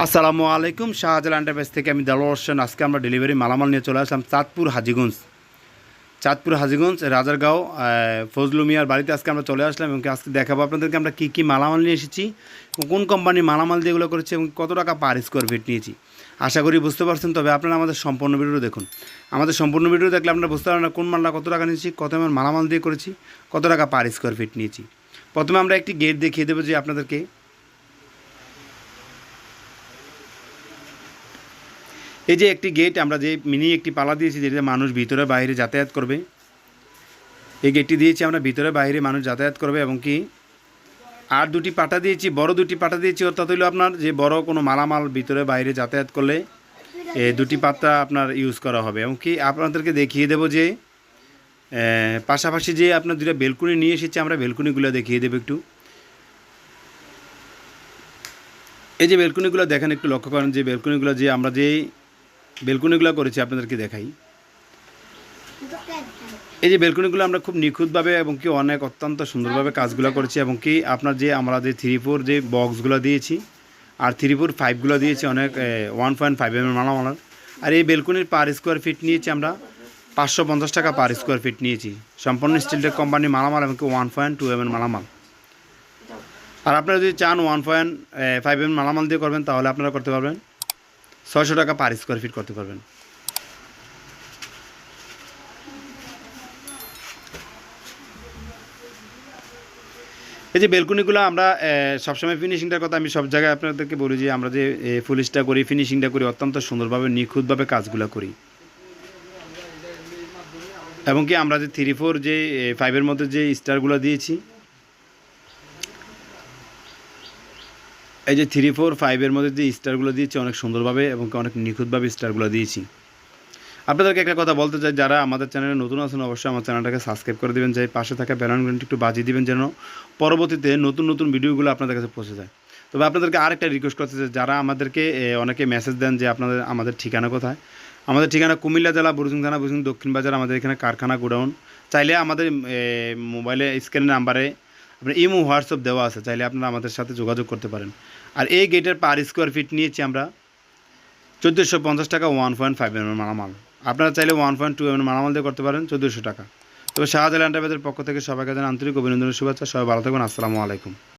আসসালামু আলাইকুম। শাহজালাল এন্টারপ্রাইজ থেকে আমি দেলোয়ার হোসেন। আজকে আমরা ডেলিভারি মালামাল নিয়ে চলে আসলাম চাঁদপুর হাজীগঞ্জ রাজারগাঁও ফজলু মিয়ার বাড়িতে। আজকে আমরা চলে আসলাম এবং আজকে দেখাবো আপনাদেরকে আমরা কী কী মালামাল নিয়ে এসেছি, কোন কোম্পানির মালামাল দিয়ে এগুলো করেছি এবং কত টাকা পার স্কোয়ার ফিট নিয়েছি। আশা করি বুঝতে পারছেন। তবে আপনারা আমাদের সম্পূর্ণ ভিডিও দেখুন। আমাদের সম্পূর্ণ ভিডিও দেখলে আপনারা বুঝতে পারবেন না কোন মালটা কত টাকা নিয়েছি, কত আমার মালামাল দিয়ে করেছি, কত টাকা পার স্কোয়ার ফিট নিয়েছি। প্রথমে আমরা একটি গেট দেখিয়ে দেবো যে আপনাদেরকে। এই যে একটি গেট আমরা যে মিনি একটি পালা দিয়েছি, যেটা মানুষ ভিতরে বাইরে যাতায়াত করবে। এই গেটটি দিয়েছি আমরা, ভিতরে বাইরে মানুষ যাতায়াত করবে এবং কি আর দুটি পাটা দিয়েছি, বড় দুটি পাটা দিয়েছি। অর্থাৎ হইলো আপনার যে বড় কোনো মালামাল ভিতরে বাইরে যাতায়াত করলে এই দুটি পাতা আপনার ইউজ করা হবে। এবং কি আপনাদেরকে দেখিয়ে দেবো যে পাশাপাশি যে আপনার দুটো বেলকুনি নিয়ে এসেছি আমরা, বেলকুনিগুলো দেখিয়ে দেবো একটু। এই যে বেলকুনিগুলো দেখেন, একটু লক্ষ্য করেন যে বেলকুনিগুলো যে আমরা যে বেলকুনিগুলো করেছি আপনাদেরকে দেখাই। এই যে বেলকুনিগুলো আমরা খুব নিখুঁতভাবে এবং কি অত্যন্ত সুন্দরভাবে কাজগুলো করেছি। এবং কি আপনার যে আমরা যে 3-4 যে বক্সগুলো দিয়েছি আর 3-4-5গুলো দিয়েছি, অনেক 1.5 mm মালামাল। আর এই বেলকুনির পার স্কোয়ার ফিট নিয়েছি আমরা 550 টাকা পার স্কোয়ার ফিট নিয়েছি। সম্পূর্ণ স্টিলটেক কোম্পানির মালামাল এবং কি 1.2 mm মালামাল। আর আপনারা যদি চান 1.5 mm মালামাল দিয়ে করবেন তাহলে আপনারা করতে পারবেন 600 টাকা পার স্কোয়ার ফিট করতে পারবেন। এই যে বেলকুনিগুলো আমরা সবসময় ফিনিশিংটার কথা আমি সব জায়গায় আপনাদেরকে বলি যে আমরা যে পুলিশটা করি, ফিনিশিংটা করি, অত্যন্ত সুন্দরভাবে নিখুঁতভাবে কাজগুলো করি। এবং কি আমরা যে 3-4 যে 5-এর মধ্যে যে স্টারগুলো দিয়েছি, এই যে 3-4-5-এর মধ্যে যে স্টারগুলো দিয়েছি অনেক সুন্দরভাবে এবং অনেক নিখুঁতভাবে স্টারগুলো দিয়েছি। আপনাদেরকে একটা কথা বলতে চাই, যারা আমাদের চ্যানেলে নতুন আছেন অবশ্যই আমার চ্যানেলটাকে সাবস্ক্রাইব করে দেবেন, যে পাশে থাকা বেল আইকনটি একটু বাজিয়ে দিবেন যেন পরবর্তীতে নতুন নতুন ভিডিওগুলো আপনাদের কাছে পৌঁছে যায়। তবে আপনাদেরকে আরেকটা রিকোয়েস্ট করতে চাই, যারা আমাদেরকে অনেকে মেসেজ দেন যে আমাদের ঠিকানা কোথায়। আমাদের ঠিকানা কুমিল্লা জেলা বুরুজুং থানা, বুরুজুং দক্ষিণ বাজার। আমাদের এখানে কারখানা গোডাউন। চাইলে আমাদের মোবাইলে স্ক্রিনের নাম্বারে আপনার ইমো হোয়াটসঅ্যাপ দেওয়া আছে, চাইলে আপনারা আমাদের সাথে যোগাযোগ করতে পারেন। আর এই গেটের পার স্কোয়ার ফিট নিয়েছি আমরা 1450 টাকা 1.5 mm মালামাল। আপনারা চাইলে 1.2 mm মালামাল দিয়ে করতে পারেন 1400 টাকা। তবে শাহজালাল এন্টারপ্রাইজের পক্ষ থেকে সবাইকে জানাই আন্তরিক অভিনন্দনের শুভেচ্ছা। সবাই ভালো থাকবেন। আসসালামু আলাইকুম।